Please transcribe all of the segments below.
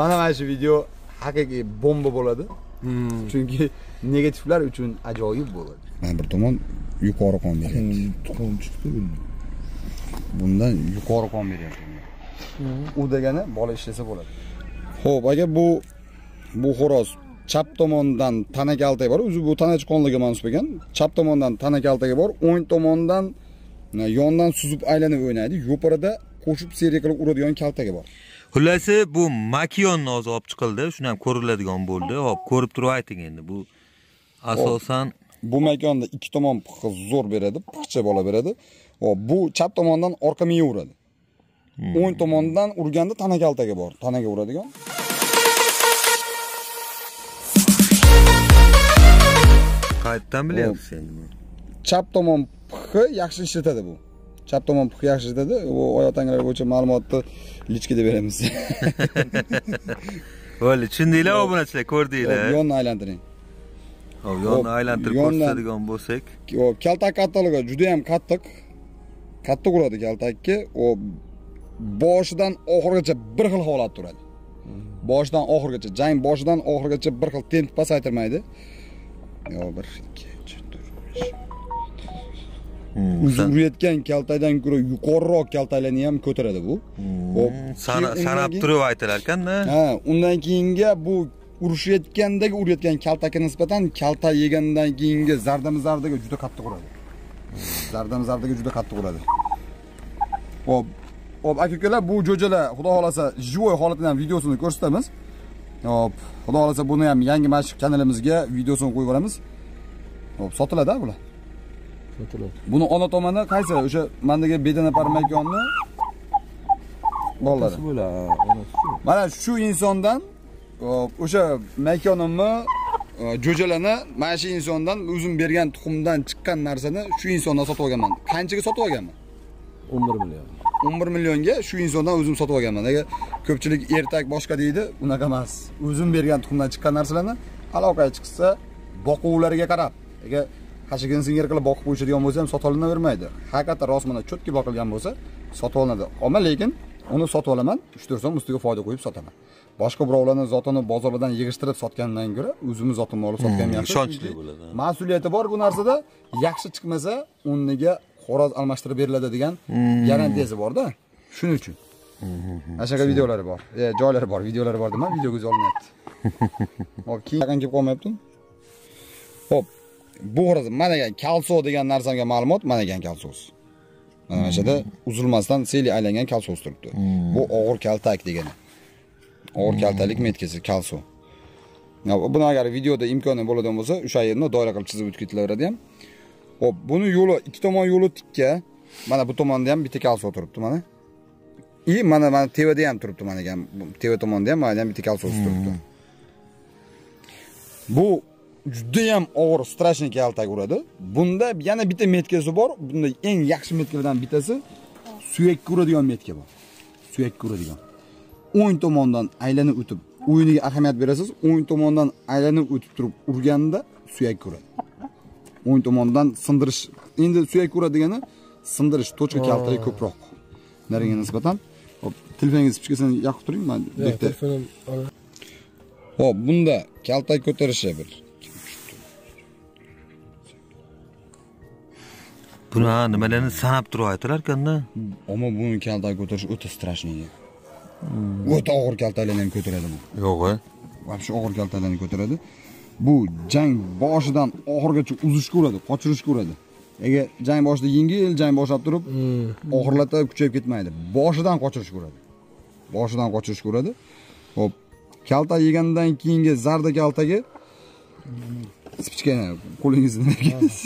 mana shu video haqiqiy bomba bo'ladi. Chunki negativlar uchun ajoyib bo'ladi. Mana bir tomon yuqori qon beryapti. Tuxum chiqdi bunda. Bundan yuqori qon beryapti. U degani bola ishlasa bo'ladi. Xo'p, agar bu xo'roz chap tomondan tana kaltaga bor, o'zi bu tanachi qonliga mansub ekan. Chap tomondan tana kaltaga bor, o'ng tomondan yondan suzib aylanib o'ynaydi. Yo'parida qo'shib seriya qilib uradigan kaltaga bor. Xullasi bu Makionni o'zi olib chiqildi, shuni ham ko'riladigan bo'ldi. Hop, ko'rib turib ayting endi. Bu asosan bu makonda ikki tomon piqi zo'r beradi, piqcha bola beradi. Hop, bu chap tomondan orqa miya uradi. O'ng tomondan urganda tana kaltaga bor, tanaga uradigan. qayerdan bilyapsiz endi bu? Chap tomon piqi yaxshi ishlatadi bu. Chap tomon piqi yaxshi ishlatadi. Bu oyoq tangalar bo'yicha ma'lumotni lichkada beramiz. Bo'ldi, tushundinglar obunachilar, ko'rdinglar. Yonni aylantiring. Hop, yonni aylantirib ko'rsatadigan bo'lsak. Hop, kaltak kattaligi juda ham qattiq. Qattiq uradi kaltakka. O boshidan oxirigacha bir xil holat turadi. Boshidan oxirigacha, jang boshidan oxirigacha bir xil temp pasaytirmaydi. Yo 1 2 3 4 5. Urayotgan kaltakdan ko'ra yuqoriroq kaltaklarni ham ko'taradi bu. Hop, sanab turib aytilar ekanda. Ha, undan keyinga bu urayotgan kaltakka nisbatan kaltak yegandan keyingi zardaga juda qattiq uradi. Zardaga juda qattiq uradi. Hop, aka-ukalar, bu jo'jalar xudo xolasa jivoy holatini ham videosini ko'rsatamiz. Hop, xudo xolasa buni ham yangi mashq kanalimizga videosini qo'yib yuboramiz. Hop, sotiladi bular. Sotiladi. Buni ona tomoni qaysi? O'sha mandagi bedana parmakonni bolalari. Mana shu insondan o'sha makonimni jo'jalarni mana shu insondan o'zim bergan tuxumdan chiqqan narsani shu insondan sotib olganman. Qanchaga sotib olganman? 11 million. 11 millionga shu insondan o'zim sotib olganman. Agar ko'pchilik ertak boshqa deydi, unaqa emas. O'zim bergan tuxumdan chiqqan narsalarni aloqaga chiqsa, boquvlariga qarab, agar hashigan singir qilib boqib qo'yishadigan bo'lsa ham sotib olinavermaydi. Haqiqatan rostmana cho'tki boqilgan bo'lsa, sotib olinadi. Ammo lekin uni sotib olaman, 3-4 so'm ustiga foyda qo'yib sotaman. Boshqa birovlarning zotini bozordan yig'ishtirib sotgandan ko'ra, o'zimiz zotimni olib sotgan yaxshi. Ishonchli bo'ladi. Mas'uliyati bor bu narsada. Yaxshi chiqmasa, o'rniga xo'roz almashtirib beriladi degan garantiyasi bor-da. Shuning uchun. Ashaka videolari bor. Joylari bor, videolari bor dema, videoga olinyapti. Hop, keyin kelib qolmayapti. Hop, bu xo'roz mana degan kalso degan narsaga ma'lumot, mana degan kalsos. Mana shunda uzilmasdan seli aylangan kalsos turibdi. Bu og'ir kaltak degani. Og'ir kaltalik metkasi kalso. Buni agar videoda imkoni bo'ladigan bo'lsa, o'sha yerni doira qilib chizib o'tib ketilaveradi ham. Hop, buni yo'li, ikki tomon yo'li tikka. Mana bu tomonda ham bitta kalso turibdi mana. Mana tevada ham turibdi mana degan. Teva tomonda ham mana ham bitta kalso turibdi. Bu juda ham og'ir strashniy kaltak uradi. Bunda yana bitta metkasi bor. Bunda eng yaxshi metkalardan bittasi suyakka uradigan metka bor. Suyakka uradigan. O'ng tomondan aylanib o'tib, o'yiniga ahamiyat berasiz. O'ng tomondan aylanib o'tib turib urganda suyakka uradi. O'ng tomondan sindirish. Endi suyakka uradi degani sindirish to'chqa kaltaga ko'proq. Nariga nisbatan. Hop, telefoningiz pichkasini yoqib turing, men bitta. Hop, bunda kaltak ko'tarishi bir. Buni nimalarni sanab turib aytilar ekanda. Ammo buni kaltak ko'tarish o'ta strashniy. O'ta og'ir kaltaklarni ham ko'taradi bu. Yo'q-a. Vobshe og'ir kaltaklarni ko'taradi. Bu jang boshidan oxirigacha uzishga uradi, qochirishga uradi. Agar jang boshida yengil jang boshlab turib, oxirlatib kuchayib ketmaydi. Boshidan qochirishga uradi. Boshidan qochirishga uradi. Hop, kaltak yegandan keyingi zarda kaltagi spichkani qo'lingizni bergansiz.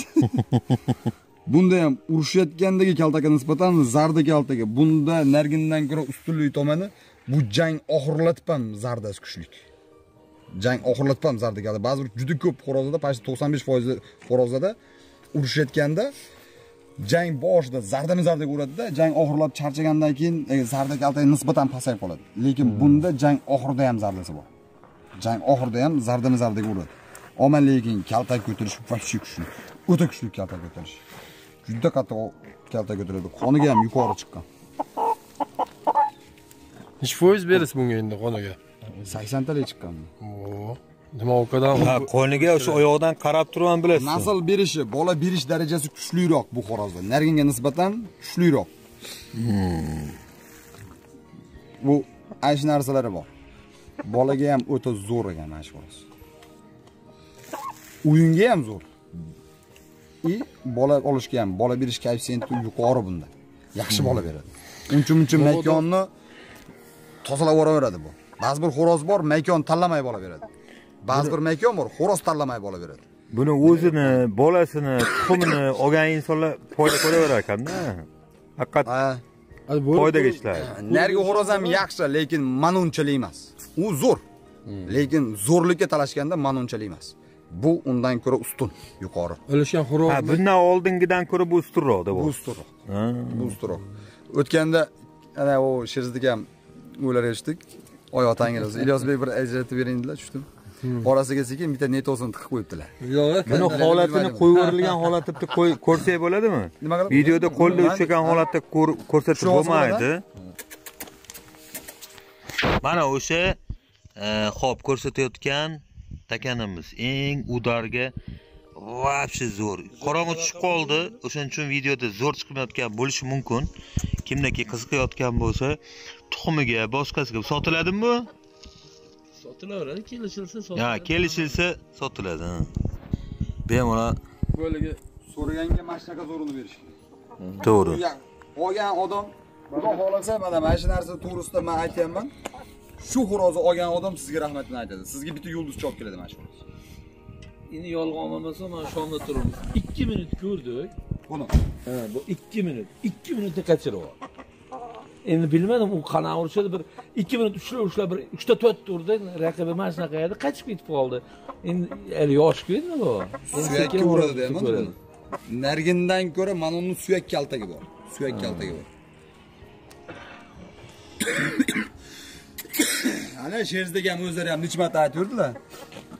Bunda ham urushayotgandagi kaltakka nisbatan zarda kaltagi. Bunda nargindan ko'ra ustunlik tomoni bu jang oxirlatib ham zardasi kuchli. Jang oxirlatib ham zarda kaltagi. Ba'zi bir juda ko'p xo'rozlarda, past 95% xo'rozlarda urushayotganda jang boshida zardaga uradida, jang oxirlab charchagandan keyin zarda kaltagi nisbatan pasayib qoladi. Lekin bunda jang oxirida ham zardasi bor. Jang oxirida ham zardaga uradi. Ammo lekin kaltak ko'tarish vobshe kuchli. O'ta kuchli kaltak ko'tarish. Juda qattiq kaltak ko'taradi. Qoniga ham yuqori chiqqan. Necha foiz berasiz bunga endi qoniga? 80 talik chiqqanmi? Oo. Nima o kadar? Ha, qo'yniga o'sha oyoqdan qarab turib bilasiz. Nasl berishi, bola berish darajasi kuchliroq bu xorozda. Narginga nisbatan kuchliroq. Bu aysh narsalari bor. Bolaga ham o'ta zo'r ekan aysh xo'roz. O'yinga ham zo'r. Bola olishga ham, bola berish koeffitsiyenti yuqori bunda. Yaxshi bola beradi. Uncha makonni tozalab yuboraveradi bu. Ba'zi bir xo'roz bor, makon tanlamay bola beradi. Ba'zi bir makon bor, xo'roz tanlamay bola beradi. Buni o'zini, bolasini, tuxumini olgan insonlar foyda ko'raverar ekanda. Haqiqat foydaga ishlaydi. Nargi xo'roz ham yaxshi, lekin manunchalik emas. U zo'r. Lekin zo'rlikka talashganda manunchalik emas. Bu undan ko'ra ustun, yuqori. O'lishgan xo'roz. Ha, bundan oldingidan ko'ra bu ustunroq-da bu. Bu ustunroq. Bu ustunroq. O'tganda ana o Sherzdik ham o'ylar eshitdik. Oyoq tangiz. Ilyosbek bir ajratib beringlar, tushdim. Orasiga sekin bitta netosini tiqib qo'yibdilar. Yo'q, Buni holatini qo'yib holatda ko'rsak bo'ladimi? Videoda qo'lda ushlagan holatda ko'rsatib bo'lmaydi. Mana o'sha xo'p ko'rsatayotgan takanimiz eng udarga vobshe zo'r. Qorong'i tushib qoldi. O'shaning uchun videoda zo'r chiqmayotgan bo'lishi mumkin. Kimniki qiziqayotgan bo'lsa, tuxumiga, boshqasiga sotiladimi bu? sotilaveradi, kelishilsa sotiladi. Ha, kelishilsa sotiladi. Bemalol Bo'liga so'raganga mashinaga zo'rini berish. to'g'ri. Olgan odam, xudo xolasa, mana shu narsa to'g'risida men aytayapman. Shu xo'rozni olgan odam sizga rahmatini aytadi. Sizga bitta yulduz chop keladi mana shu. Endi yolg'on olmasa, mana shomda turibmiz. 2 minut ko'rdik. Buni. Ha, bu 2 minut. 2 minutda qachirib. Endi bilmadim, u qanaqa urishadi, bir 2 minut ushlab bir 3 ta 4 urdi, raqibi mana shunaqa edi, qochib ketib qoldi. Endi yosh-ku endi bu. Suyakka uradi deyman. Nargindan ko'ra mana uni suyak kaltagi bor. Suyak kaltagi bor. Ana Sherzdik ham o'zlari ham necha marta aytib yurdilar.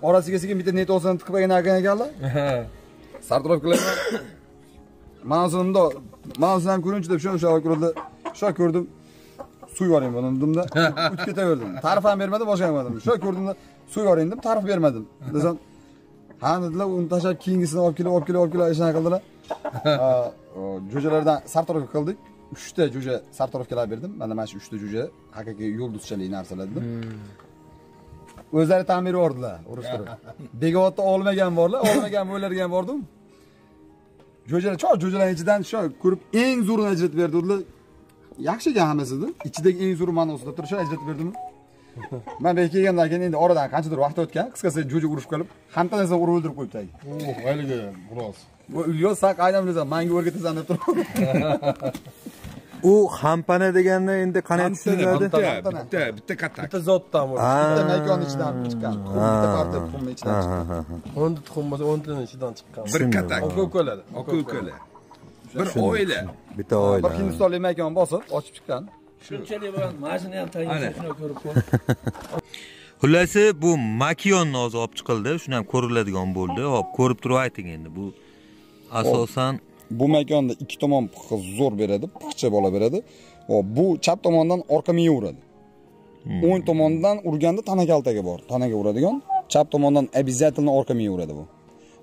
Orasiga sekin bitta netosini tiqib olgan ekanlar. Sartaroq qilaman. Manzilimda, manzilim ham ko'rinchi deb shuni ko'rdi. Shu ko'rdim. Suv yuboring bunimda. O'tib ketaverdim. Ta'rif ham bermadim, boshqa ham bermadim. Shu ko'rdimda suv yuboring deb ta'rif bermadim. Desam, ha dedilar, uni tashlab keyingisini olib kelib ishni qildilar. Jo'jalardan sartaroq qildik. 3 ta jo'ja sartaroqlar berdim. Mana shu 3 ta jo'ja haqiqiy yulduzchalik narsalar edi. O'zlari ta'mir yordilar, urushtirib. Begovotda olmagan borlar, olmagan bo'larga ham bordim. Jo'jalar ichidan shu ko'rib eng zo'rini ajratib berdilar. Yaxshi ekan hammasidan. Ichidagi eng zo'r ma'nosida turib shu ajratib berdim. Men bu kelgandan keyin endi oradan qanchadir vaqt o'tgan, qisqasi jo'ja urishib qolib, hammasini urib o'ldirib qo'yibdi. Valiga biroz. Bu Ilyos saq aynan bilasan, menga o'rgatasan deb turib. U hampana deganda endi qanday tushuniladi? Bitta katta. Bitta zotdan bor. Bitta makon ichidan chiqqan. Bitta parta tuxumni ichidan chiqqan. 10 tuxum bo'lsa 10 taning ichidan chiqqan. Bir katak. Oko'ko'lar. Bir oila. Bitta oila. Bir hindistonlik makon bosib, ochib chiqqan. Shunchalik bilan mashina ham tayinlashni ko'rib qo'y. Xullasi bu makionni hozir olib chiqildi, shuni ham ko'riladigan bo'ldi. Hop, ko'rib turib ayting endi. Bu asosan bu makonda ikki tomon zo'r beradi, piqcha bola beradi. Hop, bu chap tomondan orqa miya uradi. O'ng tomondan urganda tana kaltaga bor. Tanaga uradigan, chap tomondan обязательно orqa miya uradi bu.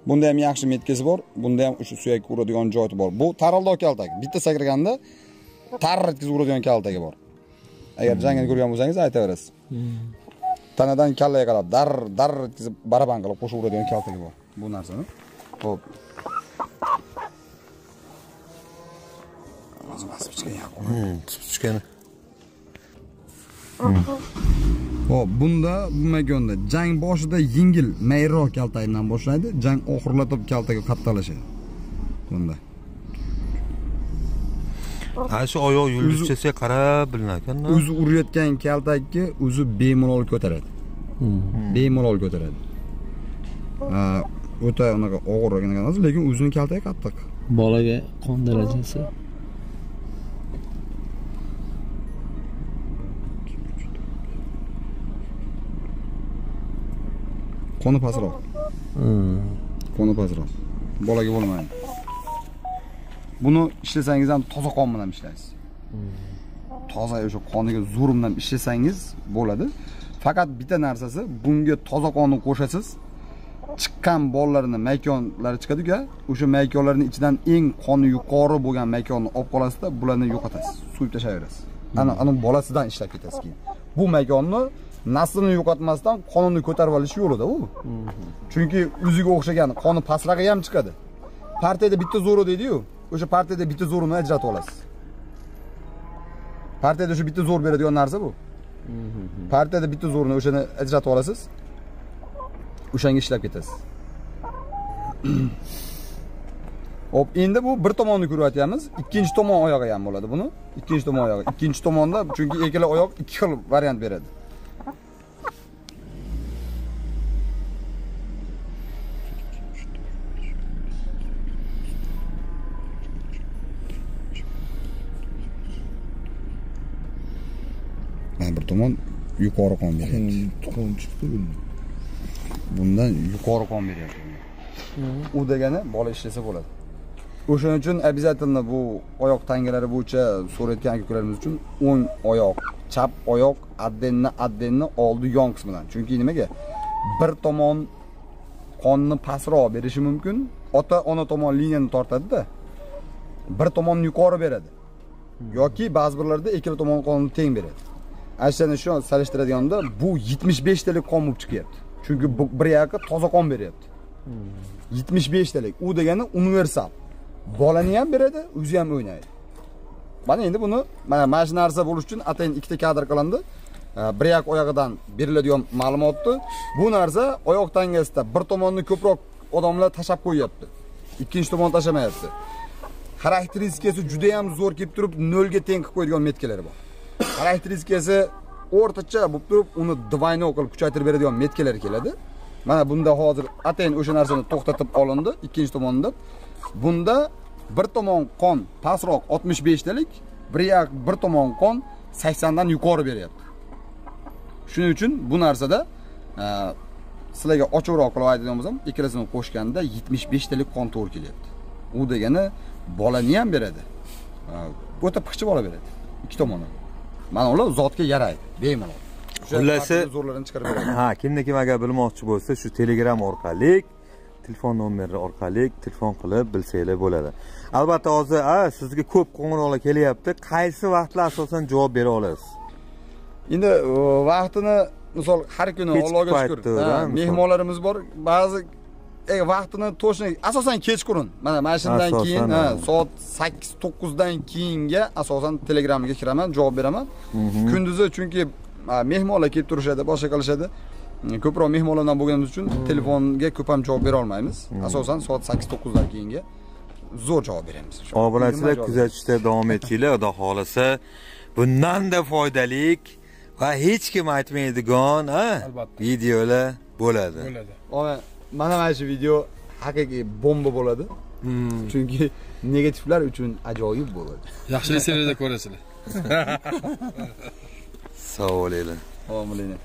Bunda ham yaxshi metkasi bor, bunda ham o'sha suyakka uradigan joyi bor. Bu taraldoq kaltak. Bitta sakraganda tarretkizib uradigan kaltagi bor. Agar jangini ko'rgan bo'lsangiz aytaverasiz. Tanadan kallaga qarab dar etkizib baraban qilib qo'shib uradigan kaltagi bor. Bu narsani. Xo'p. O'zim asib chiqgan yo'q. tushgan. Xo'p, bunda bu makonda jang boshida yengil, mayroq kaltakdan boshlaydi, jang oxirlatib kaltaga qattiqlashadi. Bunda. Ha shu oyoq yulduzchasiga qarab bilinar ekan-da. O'zi urayotgan kaltakni o'zi bemalol ko'taradi. Bemalol ko'taradi. O'ta unaqa og'ir emas, lekin o'zining kaltagi qattiq. Bolaga qon darajasi Qoni pastroq. Qoni pastroq. Bolaga bo'lmaydi. Buni ishlasangiz ham toza qon bilan ishlaysiz. Toza o'sha qoniga zo'r bilan ishlasangiz bo'ladi. Faqat bitta narsasi, bunga toza qonni qo'shasiz. Chiqqan bolalarning maykonlari chiqadi-ku, o'sha maykonlarning ichidan eng qoni yuqori bo'lgan maykonni olib qolasizda, bularni yo'qotasiz, suvib tashlayverasiz. Ana bolasidan ishlab ketasiz keyin. Bu maykonni naslini yo'qotmasdan qonini ko'tarib olish yo'lida u. Chunki o'ziga o'xshagan qoni pastrog'i ham chiqadi. Partiyada bitta zo'ri deydi-yu, o'sha partiyada bitta zo'rini ajratib olasiz. Partiyada shu bitta zo'r beradigan narsa bu. Partiyada bitta zo'rini o'shani ajratib olasiz. O'shanga ishlab ketasiz. Hop, endi bu bir tomonni ko'ryapmiz. Ikkinchi tomon oyog'i ham bo'ladi buni. Ikkinchi tomon oyog'i. Ikkinchi tomonda chunki ikkala oyoq ikki xil variant beradi. Bir tomon yuqori qon beryapti. Qon chiqdi bundan. Bundan yuqori qon beryapti. U degani bola ishlasa bo'ladi. O'shaning uchun обязательно bu oyoq tangalari bo'yicha so'rayotgan akalarimiz uchun o'ng oyoq, chap oyoq addenni oldi yon qismidan. Chunki nimaga? Bir tomon qonni pastroq berishi mumkin. Ota-ona tomon liniyani tortadi-da. Bir tomon yuqori beradi. Yoki ba'zi birlarda ikkala tomon qonni teng beradi. Aslida shu solishtiradiganimda bu 75 talik qon bo'lib chiqyapti. Chunki bir yoqqa toza qon beryapti. 75 talik. U degani universal. Bolani ham beradi, o'zi ham o'ynaydi. Mana endi buni mana shu narsa bo'lish uchun atayin ikkita kadr qilindi. Bir yoq oyog'idan beriladigan ma'lumotni bu narsa oyoq tangasida bir tomonni ko'proq odamlar tashab qo'yapti. Ikkinchi tomon tashamayapti. Xarakteristikasi juda ham zo'r kelib turib 0 ga teng qilib qo'yadigan metkalar bor. Xarakteristikasi o'rtacha bo'lib turib, uni двойной qilib kuchaytirib beradigan metkalar keladi. Mana bunda hozir atayin o'sha narsani to'xtatib olindi ikkinchi tomonda. Bunda bir tomon qon pastroq 65 talik, bir tomon qon 80 dan yuqori beryapti. Shuning uchun bu narsada sizlarga ochiqroq qilib aytadigan bo'lsam, ikkalasini qo'shganda 75 talik qon to'g'ri kelyapti. U degani bolani ham beradi. O'ta piqchi bola beradi. Ikki tomondan. Mana ular zotga yaraydi, bemalol. Xullasi zo'rlarini chiqarib beradi. Ha, kim agar bilmoqchi bo'lsa, shu Telegram orqali, telefon nomeri orqali telefon qilib bilsanglar bo'ladi. Albatta hozir sizga ko'p qo'ng'iroqlar kelyapti. Qaysi vaqtlar asosan javob bera olasiz? Endi vaqtini misol har kuni Allohga shukr, mehmonlarimiz bor. Ba'zi vaqtini to'shni asosan kechqurun. Mana shundan keyin soat 8-9 dan keyinga asosan Telegramga kiraman, javob beraman. Kunduzi chunki mehmonlar kelib turishadi, boshqa qilishadi. Ko'proq mehmonlardan bo'lganimiz uchun telefonga ko'p ham javob bera olmaymiz. Asosan soat 8-9 dan keyinga zo'r javob beramiz. Obunachilar kuzatishda davom etinglar, xudo xolasa. Bundan-da foydali va hech kim aytmaydigan videolar bo'ladi. Mana shu video haqiqiy bomba bo'ladi. Chunki negativlar uchun ajoyib bo'ladi. Yaxshilik seriyada ko'rasizlar. Sog' bo'linglar. Omilinglar.